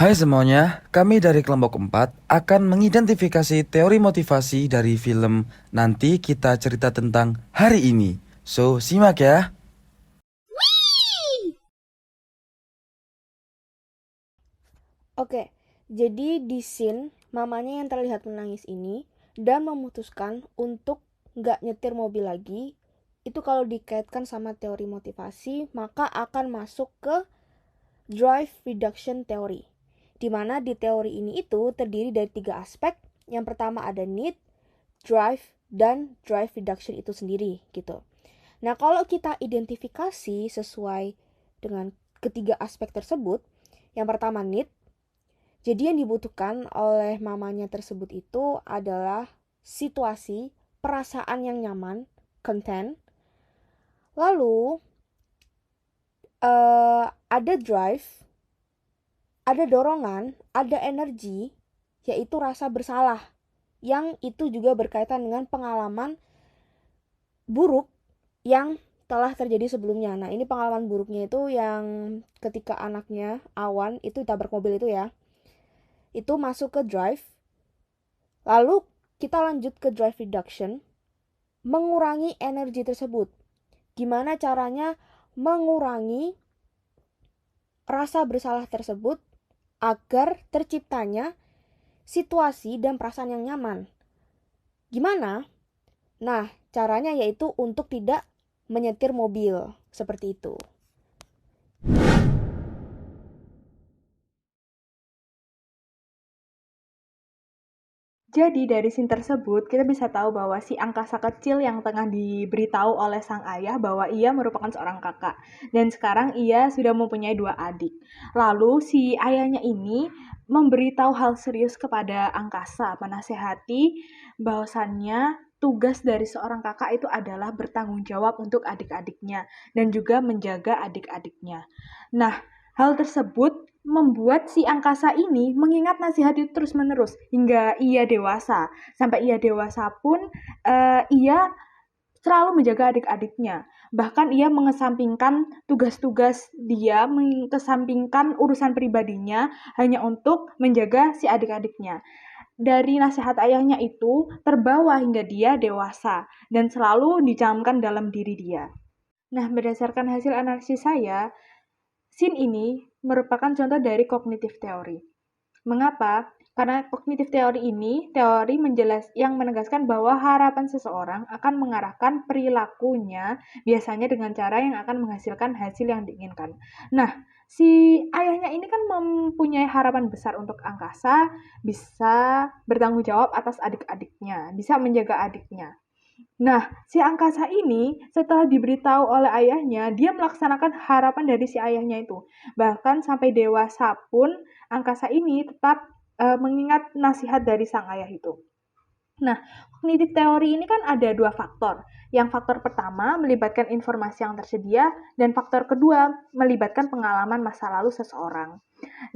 Hai semuanya, kami dari kelompok 4 akan mengidentifikasi teori motivasi dari film Nanti Kita Cerita Tentang Hari Ini. So, simak ya. Oke, jadi di scene mamanya yang terlihat menangis ini dan memutuskan untuk nggak nyetir mobil lagi, itu kalau dikaitkan sama teori motivasi, maka akan masuk ke drive reduction theory. Di mana di teori ini itu terdiri dari 3 aspek. Yang pertama ada need, drive, dan drive reduction itu sendiri gitu. Nah, kalau kita identifikasi sesuai dengan ketiga aspek tersebut, yang pertama need. Jadi yang dibutuhkan oleh mamanya tersebut itu adalah situasi, perasaan yang nyaman, content. Lalu ada drive, ada dorongan, ada energi, yaitu rasa bersalah. Yang itu juga berkaitan dengan pengalaman buruk yang telah terjadi sebelumnya. Nah, ini pengalaman buruknya itu yang ketika anaknya Awan itu tabrak mobil itu ya. Itu masuk ke drive. Lalu kita lanjut ke drive reduction, mengurangi energi tersebut. Gimana caranya mengurangi rasa bersalah tersebut agar terciptanya situasi dan perasaan yang nyaman. Gimana? Nah, caranya yaitu untuk tidak menyetir mobil, seperti itu. Jadi dari scene tersebut kita bisa tahu bahwa si angkasa kecil yang tengah diberitahu oleh sang ayah bahwa ia merupakan seorang kakak dan sekarang ia sudah mempunyai 2 adik. Lalu si ayahnya ini memberitahu hal serius kepada angkasa, menasehati bahwasannya tugas dari seorang kakak itu adalah bertanggung jawab untuk adik-adiknya dan juga menjaga adik-adiknya. Nah, hal tersebut membuat si angkasa ini mengingat nasihat itu terus-menerus hingga ia dewasa. Sampai ia dewasa pun ia selalu menjaga adik-adiknya. Bahkan ia mengesampingkan tugas-tugas dia, mengesampingkan urusan pribadinya hanya untuk menjaga si adik-adiknya. Dari nasihat ayahnya itu terbawa hingga dia dewasa dan selalu dicamkan dalam diri dia. Nah, berdasarkan hasil analisis saya, scene ini merupakan contoh dari kognitif teori. Mengapa? Karena kognitif teori ini teori yang menegaskan bahwa harapan seseorang akan mengarahkan perilakunya biasanya dengan cara yang akan menghasilkan hasil yang diinginkan. Nah, si ayahnya ini kan mempunyai harapan besar untuk angkasa, bisa bertanggung jawab atas adik-adiknya, bisa menjaga adiknya. Nah, si angkasa ini setelah diberitahu oleh ayahnya, dia melaksanakan harapan dari si ayahnya itu. Bahkan sampai dewasa pun, angkasa ini tetap mengingat nasihat dari sang ayah itu. Nah, kognitif teori ini kan ada 2 faktor. Yang faktor pertama melibatkan informasi yang tersedia, dan faktor kedua melibatkan pengalaman masa lalu seseorang.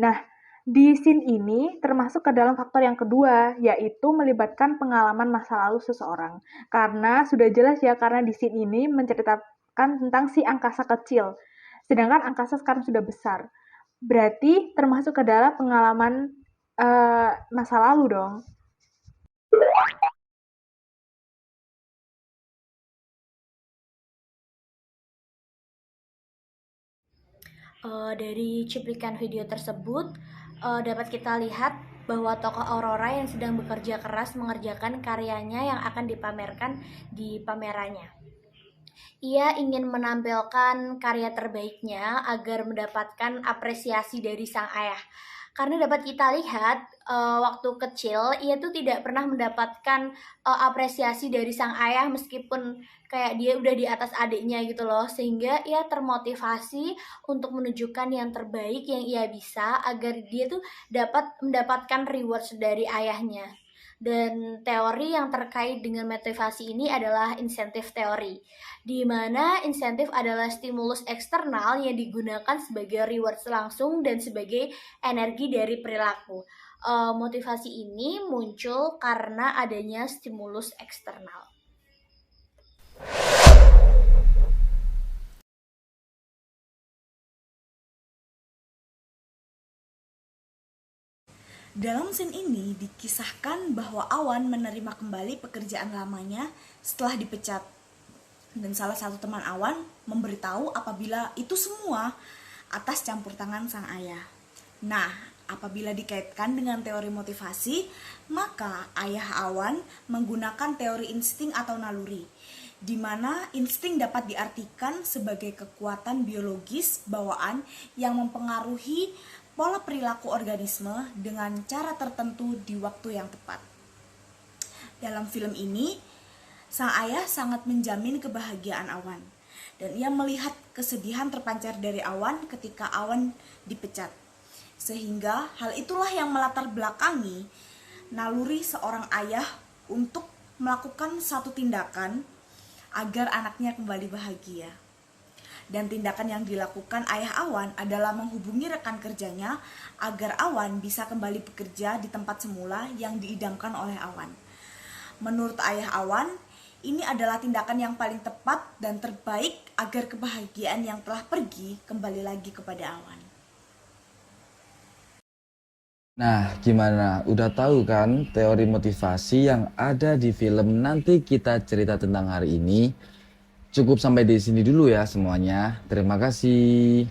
Nah, di scene ini termasuk ke dalam faktor yang kedua, yaitu melibatkan pengalaman masa lalu seseorang. Karena sudah jelas ya, karena di scene ini menceritakan tentang si angkasa kecil. Sedangkan angkasa sekarang sudah besar. Berarti termasuk ke dalam pengalaman masa lalu dong. Dari cuplikan video tersebut dapat kita lihat bahwa tokoh Aurora yang sedang bekerja keras mengerjakan karyanya yang akan dipamerkan di pamerannya. Ia ingin menampilkan karya terbaiknya agar mendapatkan apresiasi dari sang ayah. Karena dapat kita lihat waktu kecil ia tuh tidak pernah mendapatkan apresiasi dari sang ayah meskipun kayak dia udah di atas adiknya gitu loh, sehingga ia termotivasi untuk menunjukkan yang terbaik yang ia bisa agar dia tuh dapat mendapatkan rewards dari ayahnya. Dan teori yang terkait dengan motivasi ini adalah insentif teori, di mana insentif adalah stimulus eksternal yang digunakan sebagai rewards langsung dan sebagai energi dari perilaku. Motivasi ini muncul karena adanya stimulus eksternal. Dalam scene ini dikisahkan bahwa Awan menerima kembali pekerjaan lamanya setelah dipecat. Dan salah satu teman Awan memberitahu apabila itu semua atas campur tangan sang ayah. Nah, apabila dikaitkan dengan teori motivasi, maka ayah Awan menggunakan teori insting atau naluri, di mana insting dapat diartikan sebagai kekuatan biologis bawaan yang mempengaruhi pola perilaku organisme dengan cara tertentu di waktu yang tepat. Dalam film ini, sang ayah sangat menjamin kebahagiaan Awan, dan ia melihat kesedihan terpancar dari Awan ketika Awan dipecat. Sehingga hal itulah yang melatar belakangi naluri seorang ayah untuk melakukan satu tindakan agar anaknya kembali bahagia. Dan tindakan yang dilakukan ayah Awan adalah menghubungi rekan kerjanya agar Awan bisa kembali bekerja di tempat semula yang diidamkan oleh Awan. Menurut ayah Awan, ini adalah tindakan yang paling tepat dan terbaik agar kebahagiaan yang telah pergi kembali lagi kepada Awan. Nah, gimana? Udah tahu kan teori motivasi yang ada di film Nanti Kita Cerita Tentang Hari ini? Cukup sampai di sini dulu ya semuanya. Terima kasih.